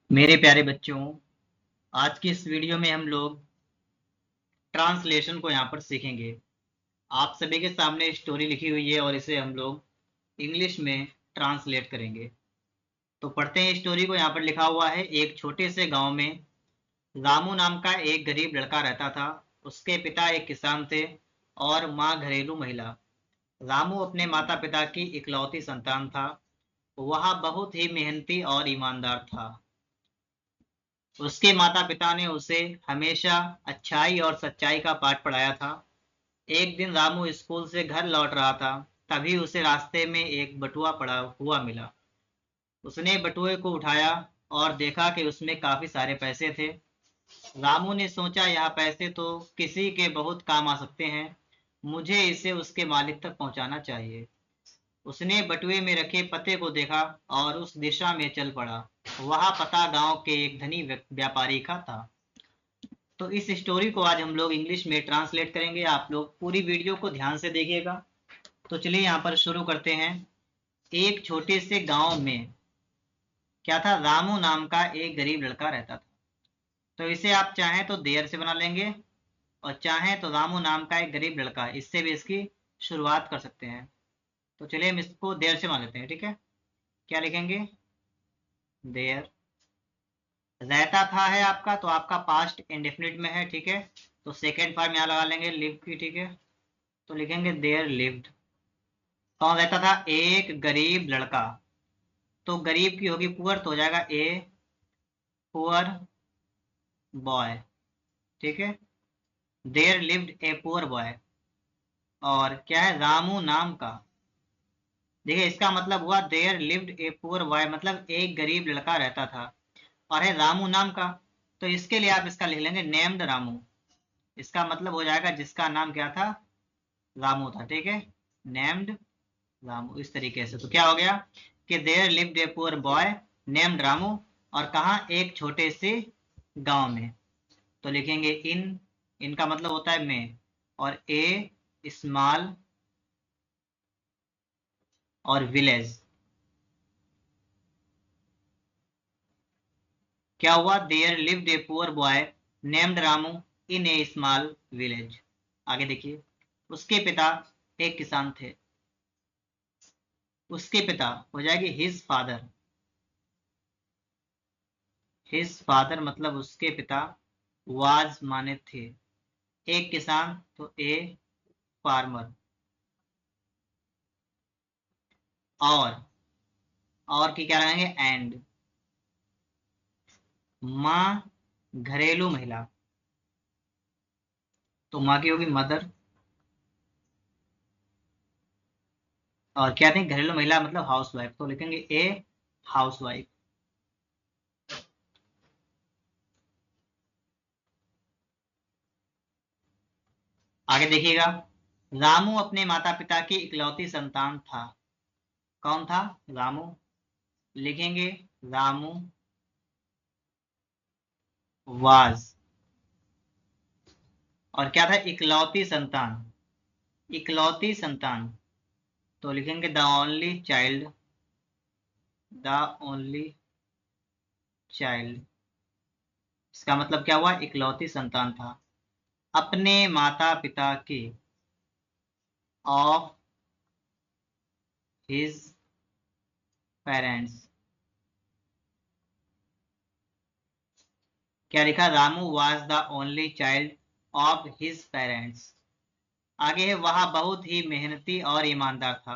मेरे प्यारे बच्चों, आज की इस वीडियो में हम लोग ट्रांसलेशन को यहाँ पर सीखेंगे। आप सभी के सामने स्टोरी लिखी हुई है और इसे हम लोग इंग्लिश में ट्रांसलेट करेंगे। तो पढ़ते हैं स्टोरी को। यहाँ पर लिखा हुआ है, एक छोटे से गांव में रामू नाम का एक गरीब लड़का रहता था। उसके पिता एक किसान थे और माँ घरेलू महिला। रामू अपने माता पिता की इकलौती संतान था। वह बहुत ही मेहनती और ईमानदार था। उसके माता पिता ने उसे हमेशा अच्छाई और सच्चाई का पाठ पढ़ाया था। एक दिन रामू स्कूल से घर लौट रहा था। तभी उसे रास्ते में एक बटुआ पड़ा हुआ मिला। उसने बटुए को उठाया और देखा कि उसमें काफी सारे पैसे थे। रामू ने सोचा, यह पैसे तो किसी के बहुत काम आ सकते हैं। मुझे इसे उसके मालिक तक पहुंचाना चाहिए। उसने बटुए में रखे पते को देखा और उस दिशा में चल पड़ा। वह पता गांव के एक धनी व्यापारी का था। तो इस स्टोरी को आज हम लोग इंग्लिश में ट्रांसलेट करेंगे। आप लोग पूरी वीडियो को ध्यान से देखिएगा। तो चलिए यहाँ पर शुरू करते हैं। एक छोटे से गांव में क्या था, रामू नाम का एक गरीब लड़का रहता था। तो इसे आप चाहें तो देर से बना लेंगे और चाहें तो रामू नाम का एक गरीब लड़का, इससे भी इसकी शुरुआत कर सकते हैं। तो चलिए हम इसको देर से बना लेते हैं, ठीक है। क्या लिखेंगे? देर। रहता था है आपका, तो आपका पास्ट इंडेफिनिट में है, ठीक है। तो सेकेंड फॉर्म यहाँ लगा लेंगे लिव की, ठीक है। तो लिखेंगे देयर लिव्ड। कौन रहता था? एक गरीब लड़का। तो गरीब की होगी पुअर, तो हो जाएगा ए पुअर बॉय, ठीक है। There lived a poor boy. और क्या है? रामू नाम का। देखिए इसका मतलब हुआ there lived a poor boy, मतलब एक गरीब लड़का रहता था। और है रामू नाम का, तो इसके लिए आप इसका लिख लेंगे नेम्ड रामू। इसका मतलब हो जाएगा जिसका नाम क्या था? रामू था, ठीक है। नेम्ड रामू, इस तरीके से। तो क्या हो गया कि there lived a poor boy named Ramu. और कहा? एक छोटे से गांव में। तो लिखेंगे इन। इनका मतलब होता है में। और ए स्मॉल और विलेज। क्या हुआ? There lived a poor boy named Ramu in a small village. आगे देखिए। उसके पिता एक किसान थे। उसके पिता हो जाएगी हिज फादर। हिज फादर मतलब उसके पिता। वाज माने थे। एक किसान तो ए फार्मर। और की क्या रहेंगे? एंड। माँ घरेलू महिला, तो माँ की होगी मदर। और क्या थे? घरेलू महिला मतलब हाउस वाइफ, तो लिखेंगे ए हाउस वाइफ। आगे देखिएगा। रामू अपने माता पिता की इकलौती संतान था। कौन था? रामू। लिखेंगे रामू वाज। और क्या था? इकलौती संतान। इकलौती संतान, तो लिखेंगे the only child. The only child. इसका मतलब क्या हुआ? इकलौती संतान था अपने माता पिता की। Of his parents. क्या लिखा? Ramu was the only child of his parents. आगे है, वह बहुत ही मेहनती और ईमानदार था।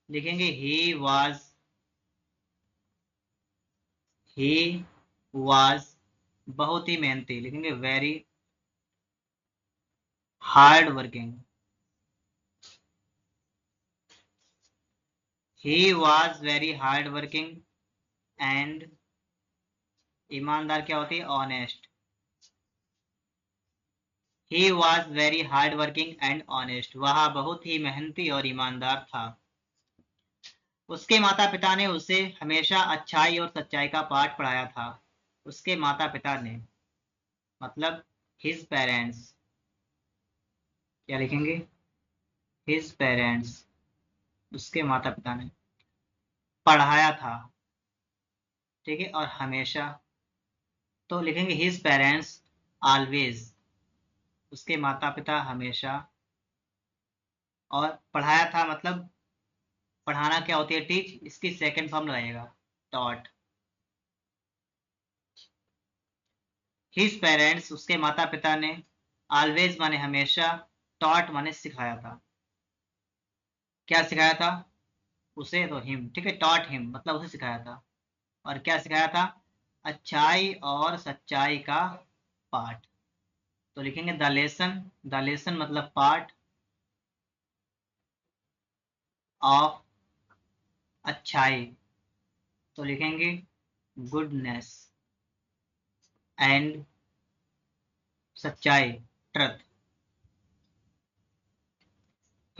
लिखेंगे ही वाज बहुत ही मेहनती। लिखेंगे very hard working. He was very hard working and. ईमानदार क्या होती है? Honest. He was very hard working and honest. वह बहुत ही मेहनती और ईमानदार था। उसके माता पिता ने उसे हमेशा अच्छाई और सच्चाई का पाठ पढ़ाया था। उसके माता पिता ने मतलब हिज पेरेंट्स। क्या लिखेंगे? हिज पेरेंट्स, उसके माता पिता ने पढ़ाया था, ठीक है, और हमेशा, तो लिखेंगे हिज पेरेंट्स ऑलवेज, उसके माता पिता हमेशा, और पढ़ाया था मतलब पढ़ाना क्या होती है, टीच, इसकी सेकंड फॉर्म लगेगा टॉट। हिज पेरेंट्स, उसके माता पिता ने, ऑलवेज माने हमेशा, टॉट माने सिखाया था। क्या सिखाया था उसे, तो हिम, ठीक है, टॉट हिम मतलब उसे सिखाया था। और क्या सिखाया था, अच्छाई और सच्चाई का पाठ। तो लिखेंगे द लेसन, द लेसन मतलब पार्ट ऑफ अच्छाई, तो लिखेंगे गुडनेस एंड सच्चाई, ट्रुथ।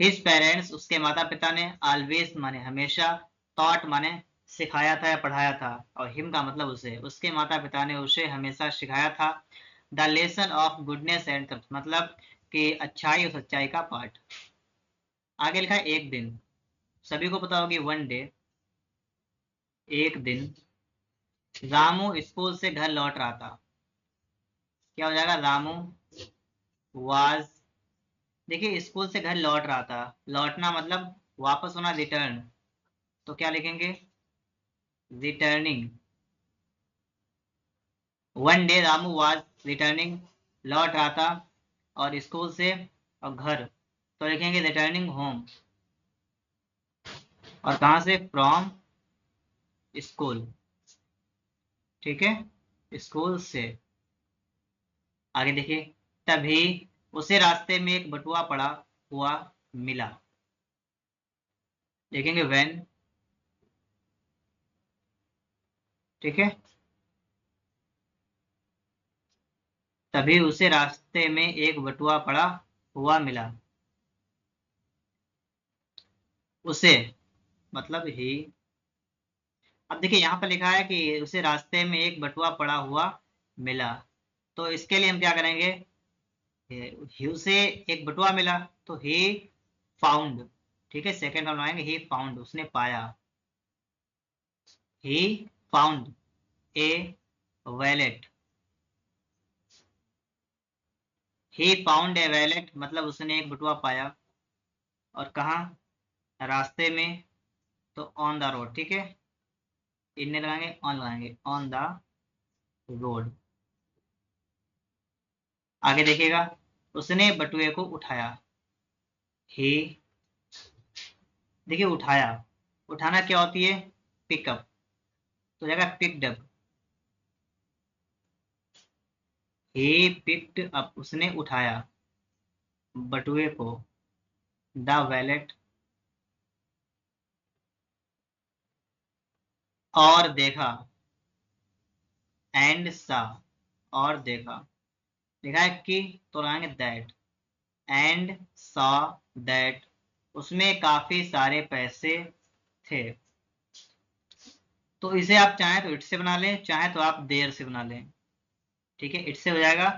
हिज पेरेंट्स, उसके माता पिता ने, ऑलवेज माने हमेशा, टॉट माने सिखाया था या पढ़ाया था, और हिम का मतलब उसे, उसके माता पिता ने उसे हमेशा सिखाया था the lesson of goodness and truth, मतलब कि अच्छाई और सच्चाई का पाठ। आगे लिखा है एक दिन, सभी को पता होगी वन डे, एक दिन। रामू स्कूल से घर लौट रहा था। क्या हो जाएगा, रामू वाज, देखिए स्कूल से घर लौट रहा था, लौटना मतलब वापस होना, रिटर्न, तो क्या लिखेंगे, returning. One day Ramu was returning, लौट रहा था, और स्कूल से, और घर, तो लिखेंगे रिटर्निंग होम, और कहाँ से, फ्रॉम स्कूल, ठीक है, स्कूल से। आगे देखिए, तभी उसे रास्ते में एक बटुआ पड़ा हुआ मिला, देखेंगे व्हेन, ठीक है, तभी उसे रास्ते में एक बटुआ पड़ा हुआ मिला, उसे मतलब ही। अब देखिए यहाँ पर लिखा है कि उसे रास्ते में एक बटुआ पड़ा हुआ मिला, तो इसके लिए हम क्या करेंगे, ही उसे एक बटुआ मिला, तो ही फाउंड, ठीक है, सेकेंड हम लाएंगे, ही फाउंड, उसने पाया, he found a wallet, he found a wallet मतलब उसने एक बटुआ पाया, और कहाँ, रास्ते में, तो ऑन द रोड, ठीक है, इनने लगाएंगे, ऑन लगाएंगे, ऑन द रोड। आगे देखिएगा, उसने बटुए को उठाया, ही, देखिए उठाया, उठाना क्या होती है, पिकअप, तो जाएगा picked up, he picked up, उसने उठाया बटुए को, द वैलेट, और देखा, एंड सा, और देखा, देखा है कि, तो लगाएंगे दैट, एंड सा दैट, उसमें काफी सारे पैसे थे। तो इसे आप चाहें तो इट से बना लें, चाहे तो आप देर से बना लें, ठीक है, इट से हो जाएगा,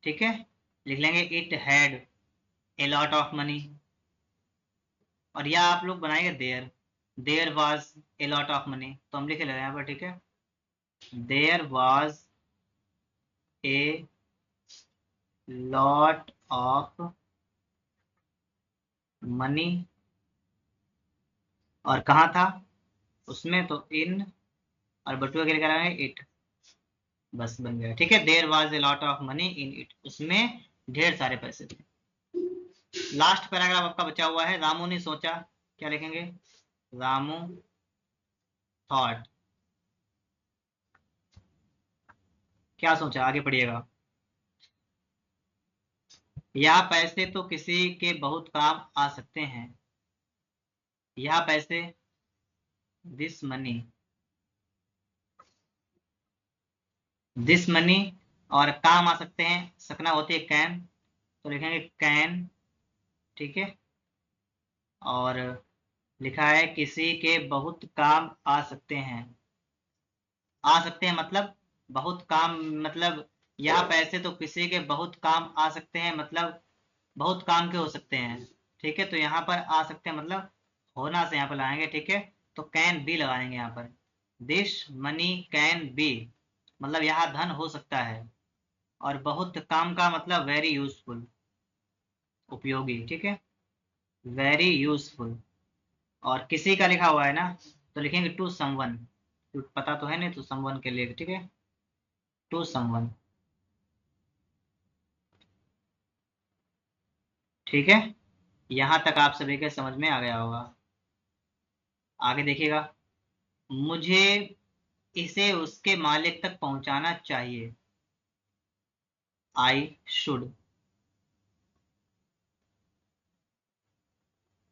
ठीक है, लिख लेंगे it had a lot of money, और यह आप लोग बनाएंगे there, there was a lot of money, तो हम लिखे लगे यहाँ पर, ठीक है, there was a lot of money, और कहाँ था उसमें, तो इन, और बटुआ के लेकर आएंगे इट, बस बन गया, ठीक है, there was a lot of money in it, उसमें ढेर सारे पैसे थे। लास्ट पैराग्राफ आपका बचा हुआ है, रामू ने सोचा, क्या लिखेंगे, रामू थॉट, क्या सोचा, आगे पढ़िएगा, यह पैसे तो किसी के बहुत काम आ सकते हैं, यह पैसे, दिस मनी, दिस मनी, और काम आ सकते हैं, सकना होती है कैन, तो लिखेंगे कैन, ठीक है, और लिखा है किसी के बहुत काम आ सकते हैं, आ सकते हैं मतलब बहुत काम, मतलब यह पैसे तो किसी के बहुत काम आ सकते हैं, मतलब बहुत काम के हो सकते हैं, ठीक है, तो यहाँ पर आ सकते हैं मतलब होना से यहाँ पर लाएंगे, ठीक है, तो कैन बी लगाएंगे यहाँ पर, दिस मनी कैन बी मतलब यहाँ धन हो सकता है, और बहुत काम का मतलब वेरी यूजफुल, उपयोगी, ठीक है, वेरी यूजफुल। और किसी का लिखा हुआ है ना, तो लिखेंगे टू समवन, पता तो है नहीं तो समवन के लिए, ठीक है, टू समवन, ठीक है। यहां तक आप सभी के समझ में आ गया होगा। आगे देखिएगा, मुझे इसे उसके मालिक तक पहुंचाना चाहिए, आई शुड,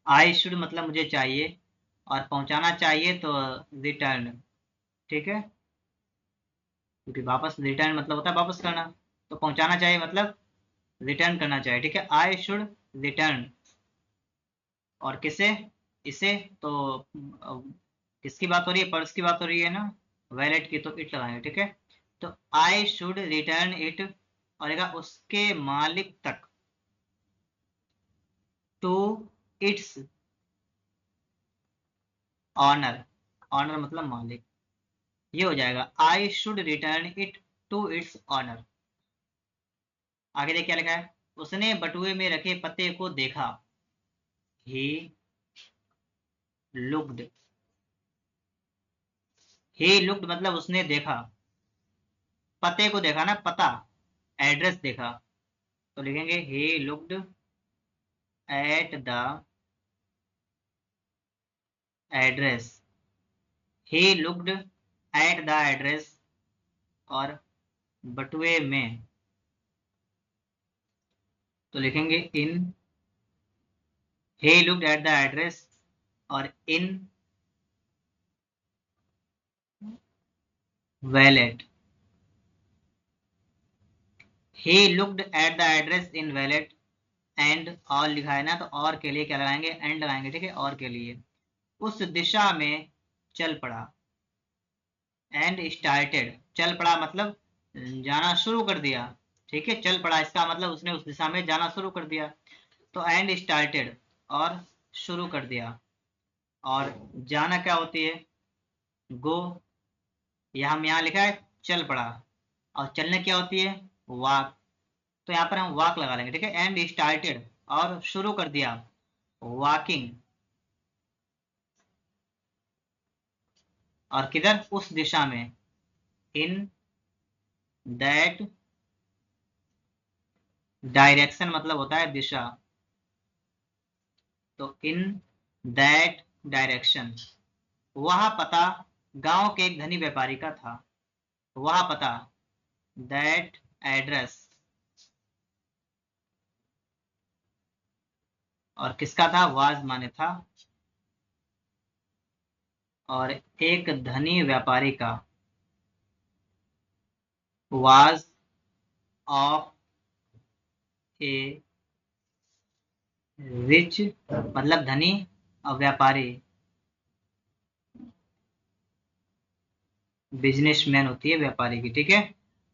आई शुड मतलब मुझे चाहिए, और पहुंचाना चाहिए तो रिटर्न, ठीक है, क्योंकि वापस रिटर्न मतलब होता है वापस करना, तो पहुंचाना चाहिए मतलब रिटर्न करना चाहिए, ठीक है, आई शुड रिटर्न। और किसे, इसे, तो किसकी बात हो रही है, पर्स की बात हो रही है ना, वैलेट की, तो इट लगाएंगे, ठीक है। तो आई शुड रिटर्न इट, और उसके मालिक तक, टू इट्स ऑनर, ऑनर मतलब मालिक, ये हो जाएगा I should return it to its owner. आगे देख क्या लिखा है, उसने बटुए में रखे पते को देखा, ही लुक्ड, ही लुक्ड मतलब उसने देखा, पते को देखा ना, पता, एड्रेस देखा, तो लिखेंगे he looked at the address, he looked at the address, और बटुए में, तो लिखेंगे इन, he looked at the address, और इन wallet, he looked at the address in wallet, and और लिखा है ना, तो और के लिए क्या लगाएंगे, एंड लगाएंगे, ठीक है, और के लिए, उस दिशा में चल पड़ा, एंड स्टार्टेड, चल पड़ा मतलब जाना शुरू कर दिया, ठीक है, चल पड़ा इसका मतलब उसने उस दिशा में जाना शुरू कर दिया, तो एंड स्टार्टेड, और शुरू कर दिया। और जाना क्या होती है, गो, यहाँ लिखा है चल पड़ा, और चलने क्या होती है, वॉक, तो यहाँ पर हम वॉक लगा लेंगे, ठीक है, एंड स्टार्टेड और शुरू कर दिया वॉकिंग, और किधर, उस दिशा में, इन दैट डायरेक्शन मतलब होता है दिशा, तो इन दैट डायरेक्शन, वह पता गांव के एक धनी व्यापारी का था, वह पता, दैट एड्रेस, और किसका था, वाज माने था, और एक धनी व्यापारी का, वाज ऑफ ए रिच मतलब धनी, और व्यापारी बिजनेसमैन होती है व्यापारी की, ठीक है।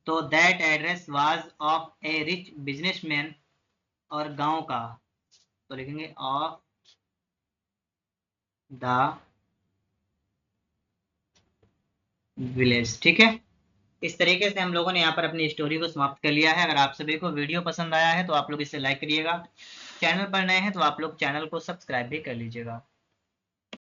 तो that address was of A rich businessman, और गांव का, तो लिखेंगे ऑफ द विलेज, ठीक है। इस तरीके से हम लोगों ने यहाँ पर अपनी स्टोरी को समाप्त कर लिया है। अगर आप सभी को वीडियो पसंद आया है तो आप लोग इसे लाइक करिएगा, चैनल पर नए हैं तो आप लोग चैनल को सब्सक्राइब भी कर लीजिएगा।